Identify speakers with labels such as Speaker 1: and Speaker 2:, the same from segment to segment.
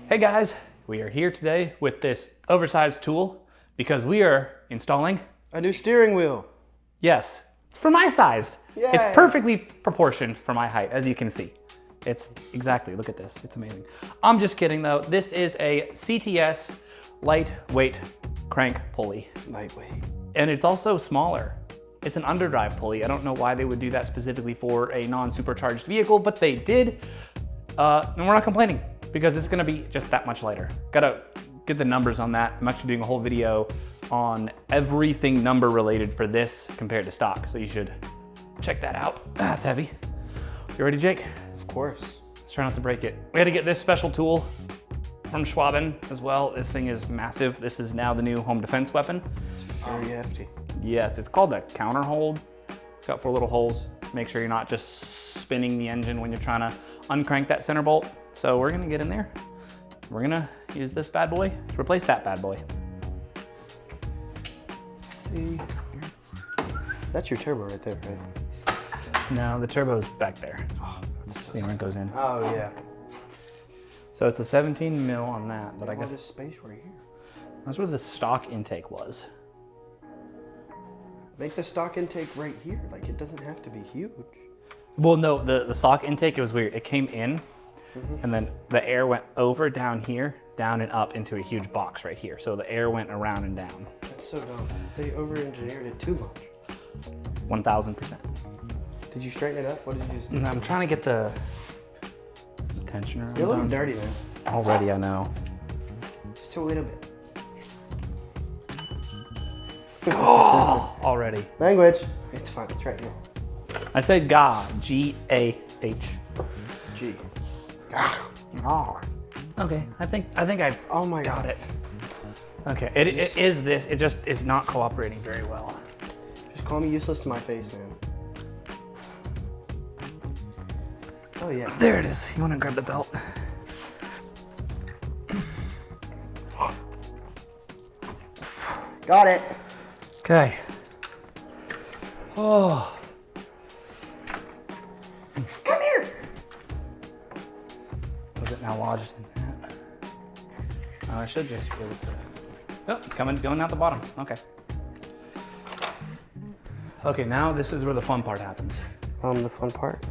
Speaker 1: Hey guys, we are here today with this oversized tool because we are installing
Speaker 2: a new steering wheel.
Speaker 1: Yes, it's for my size.
Speaker 2: Yay.
Speaker 1: It's perfectly proportioned for my height, as you can see. It's exactly, look at this, it's amazing. I'm just kidding though. This is a CTS lightweight crank pulley.
Speaker 2: Lightweight.
Speaker 1: And it's also smaller. It's an underdrive pulley. I don't know why they would do that specifically for a non-supercharged vehicle, but they did. And we're not complaining because it's gonna be just that much lighter. Gotta get the numbers on that. I'm actually doing a whole video on everything number related for this compared to stock. So you should check that out. That's heavy. You ready, Jake?
Speaker 2: Of course.
Speaker 1: Let's try not to break it. We had to get this special tool from Schwaben as well. This thing is massive. This is now the new home defense weapon.
Speaker 2: It's very hefty.
Speaker 1: Yes, it's called a counter hold. It's got 4 little holes. Make sure you're not just spinning the engine when you're trying to uncrank that center bolt. So we're gonna get in there. We're gonna use this bad boy to replace that bad boy.
Speaker 2: See, that's your turbo right there, right?
Speaker 1: No, the turbo's back there. Oh, see where it goes in.
Speaker 2: Oh yeah.
Speaker 1: So it's a 17 mil on that, but
Speaker 2: I
Speaker 1: I got
Speaker 2: this space right here.
Speaker 1: That's where the stock intake was.
Speaker 2: Make the stock intake right here. Like it doesn't have to be huge.
Speaker 1: Well, no, the stock intake, it was weird. It came in, and then the air went over down here, down and up into a huge box right here. So the air went around and down.
Speaker 2: That's so dumb. They over-engineered it too much.
Speaker 1: 1000%.
Speaker 2: Did you straighten it up? What did you just do?
Speaker 1: And I'm trying to get the tensioner.
Speaker 2: You're a little dirty, man.
Speaker 1: Already, I know.
Speaker 2: Just a little bit.
Speaker 1: Oh, already.
Speaker 2: Language. It's fine. It's right here.
Speaker 1: I said GAH, G-A-H.
Speaker 2: G.
Speaker 1: Oh. Okay, I think I
Speaker 2: Oh my
Speaker 1: got
Speaker 2: God.
Speaker 1: it. Okay, it is this. It just is not cooperating very well.
Speaker 2: Just call me useless to my face, man. Oh yeah.
Speaker 1: There it is. You want to grab the belt?
Speaker 2: Got it.
Speaker 1: Okay. Oh.
Speaker 2: Come here.
Speaker 1: Was it now lodged in that? Oh, I should just give it to... Oh, it's going out the bottom. Okay. Okay, now this is where the fun part happens.
Speaker 2: The fun part?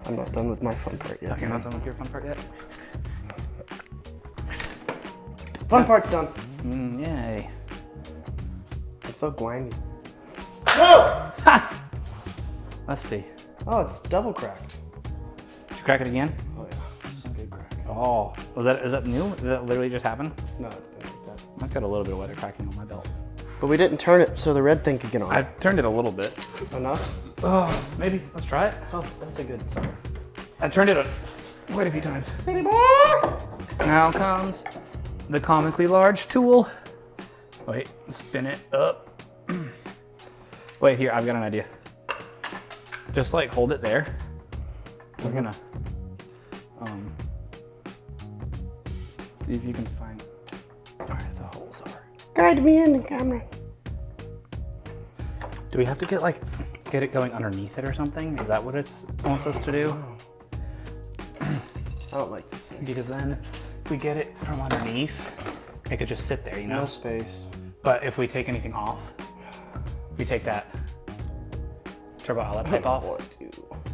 Speaker 2: I'm not done with my fun part yet.
Speaker 1: Okay, you're not done with your fun part yet?
Speaker 2: Fun part's done.
Speaker 1: Yay.
Speaker 2: I feel grimy. No!
Speaker 1: Ha! Let's see.
Speaker 2: Oh, it's double cracked.
Speaker 1: Did you crack it again?
Speaker 2: Oh yeah, it's a good crack.
Speaker 1: Oh, is that new? Did that literally just happen?
Speaker 2: No, it's been like that.
Speaker 1: I've got a little bit of weather cracking on my belt.
Speaker 2: But we didn't turn it so the red thing could get on.
Speaker 1: I turned it a little bit.
Speaker 2: Enough?
Speaker 1: Oh, maybe. Let's try it.
Speaker 2: Oh, that's a good sign.
Speaker 1: I turned it quite a few times.
Speaker 2: City boy!
Speaker 1: Now comes the comically large tool. Wait, spin it up. Wait, here, I've got an idea. Just like hold it there. We're gonna see if you can find where the holes are.
Speaker 2: Guide me in the camera.
Speaker 1: Do we have to get it going underneath it or something? Is that what it wants us to do?
Speaker 2: I don't like this thing.
Speaker 1: Because then if we get it from underneath, it could just sit there, you know?
Speaker 2: No space.
Speaker 1: But if we take anything off, we take that turbo outlet pipe off.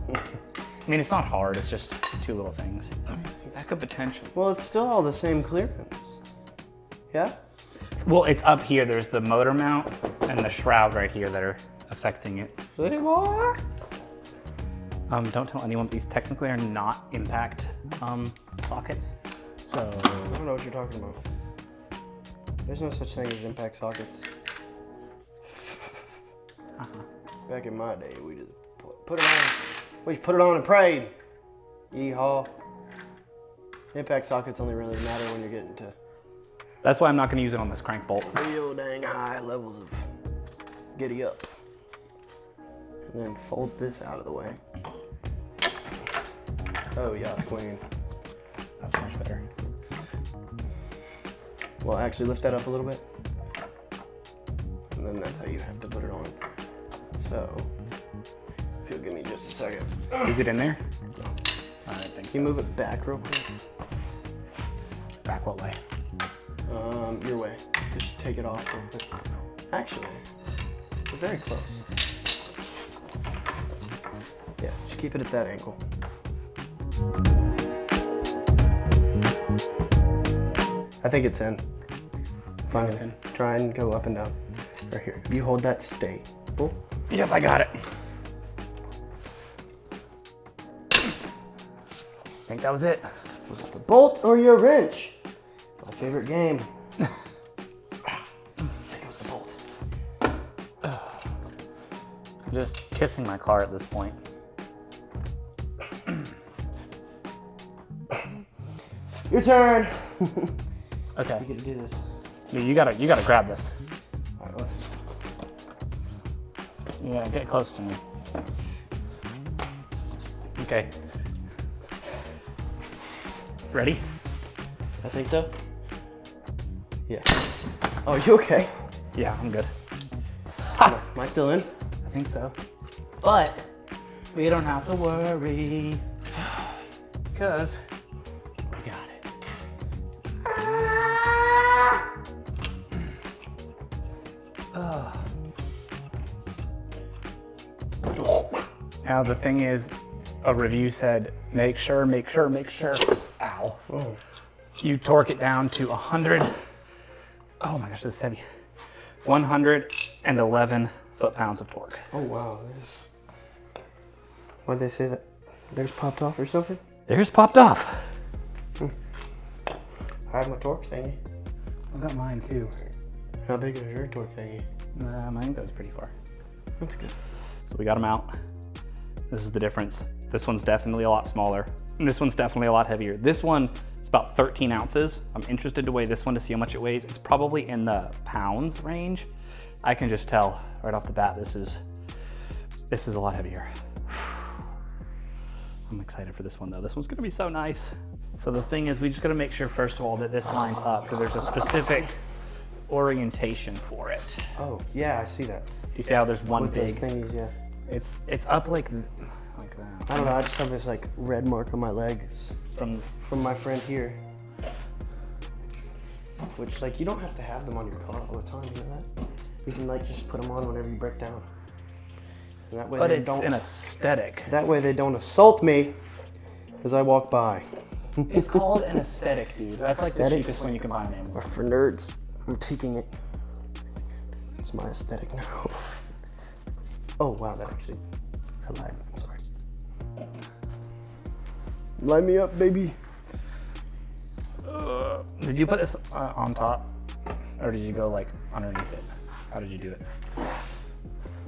Speaker 1: I mean, it's not hard, it's just 2 little things. Let me see, that could potentially...
Speaker 2: Well, it's still all the same clearance. Yeah?
Speaker 1: Well, it's up here, there's the motor mount and the shroud right here that are affecting it.
Speaker 2: City boy!
Speaker 1: Don't tell anyone, these technically are not impact sockets. So...
Speaker 2: I don't know what you're talking about. There's no such thing as impact sockets. Back in my day, we just put it on. We put it on and prayed. Yeehaw. Impact sockets only really matter when you're getting to
Speaker 1: That's why I'm not going to use it on this crank bolt.
Speaker 2: real dang high levels of giddy up. And then fold this out of the way. Oh yes, queen.
Speaker 1: That's much better.
Speaker 2: Well, actually lift that up a little bit. And then that's how you have to put it on. So, if you'll give me just a second.
Speaker 1: Is it in there?
Speaker 2: No.
Speaker 1: I think
Speaker 2: Can you move it back real quick?
Speaker 1: back what way?
Speaker 2: Your way. Just take it off real quick. Actually, we're very close. Yeah, just keep it at that angle. I think it's in. Finally,
Speaker 1: it's in.
Speaker 2: Try and go up and down. Right here. You hold that stable.
Speaker 1: Yep, I got it. I think that was it.
Speaker 2: Was it the bolt or your wrench? My favorite game.
Speaker 1: I think it was the bolt. I'm just kissing my car at this point.
Speaker 2: Your turn.
Speaker 1: Okay.
Speaker 2: You get to do this.
Speaker 1: You gotta grab this.
Speaker 2: All right, let's.
Speaker 1: Yeah, get close to me. Okay. Ready?
Speaker 2: I think so. Yeah. Oh, you okay?
Speaker 1: Yeah, I'm good.
Speaker 2: Am I still in?
Speaker 1: I think so. But we don't have to worry because we got it. Now the thing is, a review said, make sure. Ow.
Speaker 2: Oh.
Speaker 1: You torque it down to 100. Oh my gosh, this is heavy. 111 foot-pounds of torque.
Speaker 2: Oh wow. Why'd they say that? Theirs popped off or something?
Speaker 1: Theirs popped off.
Speaker 2: I have my torque thingy.
Speaker 1: I got mine too.
Speaker 2: How big is your torque thingy?
Speaker 1: Mine goes pretty far.
Speaker 2: That's good.
Speaker 1: So we got them out. This is the difference. This one's definitely a lot smaller. And this one's definitely a lot heavier. This one is about 13 ounces. I'm interested to weigh this one to see how much it weighs. It's probably in the pounds range. I can just tell right off the bat, this is a lot heavier. I'm excited for this one though. This one's gonna be so nice. So the thing is, we just gotta make sure first of all that this lines up because there's a specific orientation for it.
Speaker 2: Oh yeah, I see that.
Speaker 1: You see how there's one
Speaker 2: With
Speaker 1: big,
Speaker 2: those thingies, yeah.
Speaker 1: it's up like that.
Speaker 2: I don't know, I just have this like red mark on my leg
Speaker 1: From
Speaker 2: my friend here. Which like you don't have to have them on your car all the time, you know that? You can like just put them on whenever you break down. And that way
Speaker 1: But
Speaker 2: they
Speaker 1: it's
Speaker 2: don't,
Speaker 1: an aesthetic.
Speaker 2: that way they don't assault me as I walk by.
Speaker 1: It's called an aesthetic, dude. That's like the
Speaker 2: Aesthetic?
Speaker 1: cheapest one you can buy on Amazon.
Speaker 2: Or for nerds, I'm taking it. It's my aesthetic now. Oh wow, that actually, I lied, I'm sorry. Line me up, baby.
Speaker 1: Did you put this on top? Or did you go like underneath it? How did you do it?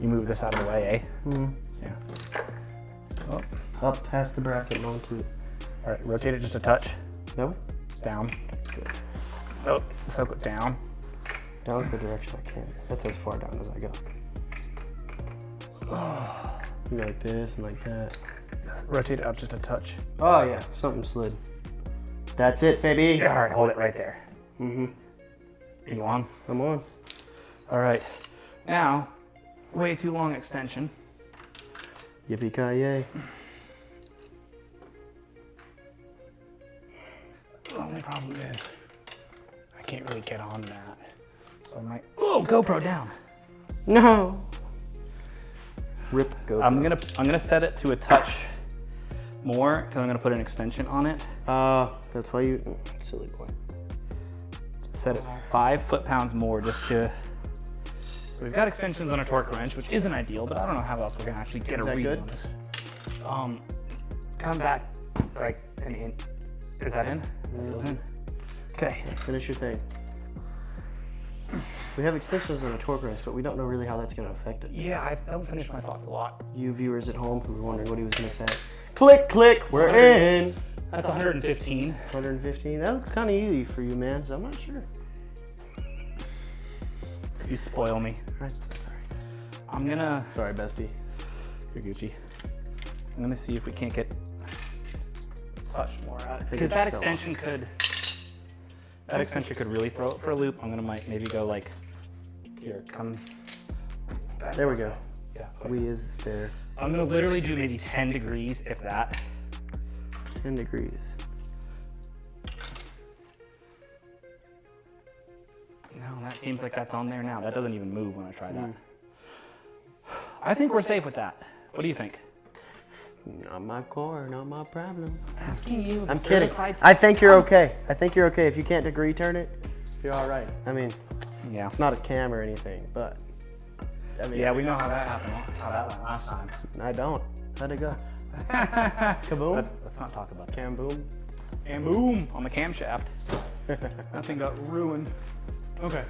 Speaker 1: You move this out of the way, eh?
Speaker 2: Mm.
Speaker 1: Yeah. Oh.
Speaker 2: Up past the bracket and onto it.
Speaker 1: All right, rotate it just a touch.
Speaker 2: No?
Speaker 1: Down. Oh, so put down.
Speaker 2: Down's the direction I can. That's as far down as I go. You go like this and like that.
Speaker 1: Rotate it up just a touch.
Speaker 2: Oh yeah, something slid. That's it, baby.
Speaker 1: All right, hold it right there.
Speaker 2: Mm-hmm.
Speaker 1: You on?
Speaker 2: I'm on.
Speaker 1: All right. Now, way too long extension.
Speaker 2: Yippee-ki-yay.
Speaker 1: The only problem is I can't really get on that. So I might, oh, GoPro down.
Speaker 2: No. Rip GoPro.
Speaker 1: I'm gonna set it to a touch more because I'm gonna put an extension on it.
Speaker 2: That's why you, silly boy.
Speaker 1: Set it 5 foot-pounds more just to, so we've got extensions on a torque wrench, which isn't ideal, but I don't know how else we're gonna actually get a read on this. Come back, like, is that in? That feels in. Okay.
Speaker 2: Finish your thing. We have extensions on a torque wrench, but we don't know really how that's gonna affect it.
Speaker 1: Yeah, I don't finish my thoughts a lot.
Speaker 2: You viewers at home who were wondering what he was gonna say. Click, click, we're in.
Speaker 1: That's 115.
Speaker 2: 115, that looks kinda easy for you, man, so I'm not sure.
Speaker 1: You spoil me. I'm gonna,
Speaker 2: Sorry, bestie.
Speaker 1: you're Gucci. I'm gonna see if we can't get a touch more out of it.
Speaker 2: think
Speaker 1: Because
Speaker 2: it
Speaker 1: that
Speaker 2: just fell
Speaker 1: extension could really throw it for a loop. I'm gonna maybe go like, here, come back.
Speaker 2: There we go.
Speaker 1: Yeah.
Speaker 2: We is there.
Speaker 1: I'm gonna literally do maybe 10 degrees, if that.
Speaker 2: 10 degrees.
Speaker 1: seems like that's on there now. That doesn't even move when I try that. I think we're safe with that. What do you think?
Speaker 2: Not my car, not my problem.
Speaker 1: Asking you.
Speaker 2: I'm kidding. I think you're okay. I think you're okay. If you can't degree turn it, you're all right. I mean,
Speaker 1: yeah,
Speaker 2: it's not a cam or anything, but I mean,
Speaker 1: yeah, we know how that happened. How that went last time.
Speaker 2: I don't. How'd it go? Kaboom.
Speaker 1: Let's not talk about that.
Speaker 2: Cam boom.
Speaker 1: And boom on the camshaft. That thing got ruined. Okay.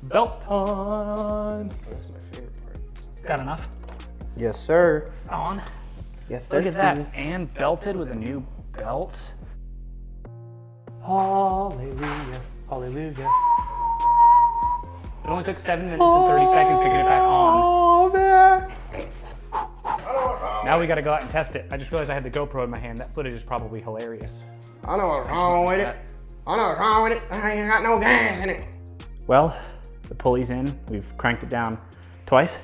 Speaker 1: Belt time.
Speaker 2: That's my favorite part.
Speaker 1: Got enough?
Speaker 2: Yes, sir.
Speaker 1: On.
Speaker 2: Yes,
Speaker 1: Look at that. And belted with a new belt. Hallelujah. Hallelujah. It only took 7 minutes and 30 seconds to get it back on. Now we gotta go out and test it. I just realized I had the GoPro in my hand. That footage is probably hilarious.
Speaker 2: I know what's wrong with it. I know what's wrong with it. I ain't got no gas in it.
Speaker 1: Well, the pulley's in. We've cranked it down twice.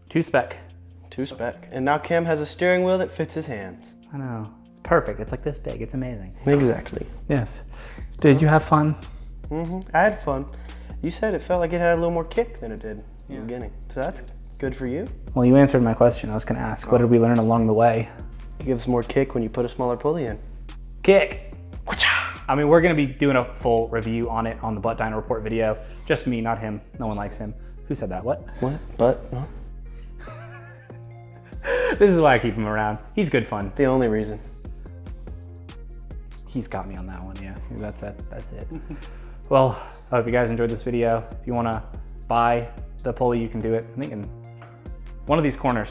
Speaker 1: 2 spec.
Speaker 2: 2 spec. And now Cam has a steering wheel that fits his hands.
Speaker 1: I know. It's perfect. It's like this big. It's amazing.
Speaker 2: Exactly.
Speaker 1: Yes. Did you have fun?
Speaker 2: I had fun. You said it felt like it had a little more kick than it did in the beginning. So that's good for you.
Speaker 1: Well, you answered my question. I was going to ask, what did we learn along the way?
Speaker 2: It gives more kick when you put a smaller pulley in.
Speaker 1: Kick. I mean, we're going to be doing a full review on it on the Butt Dyno Report video. Just me, not him. No one likes him. Who said that? What?
Speaker 2: What? Butt? Huh?
Speaker 1: This is why I keep him around. He's good fun.
Speaker 2: The only reason.
Speaker 1: He's got me on that one, yeah. That's it. Well, I hope you guys enjoyed this video. If you want to buy the pulley, you can do it. I think in one of these corners.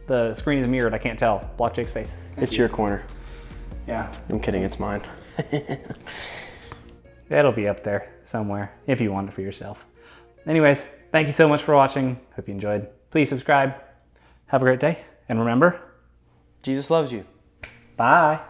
Speaker 1: The screen is mirrored, I can't tell. Block Jake's face.
Speaker 2: It's your corner.
Speaker 1: Yeah.
Speaker 2: I'm kidding, it's mine.
Speaker 1: It'll be up there somewhere if you want it for yourself. Anyways, thank you so much for watching. Hope you enjoyed. Please subscribe. Have a great day. And remember,
Speaker 2: Jesus loves you.
Speaker 1: Bye.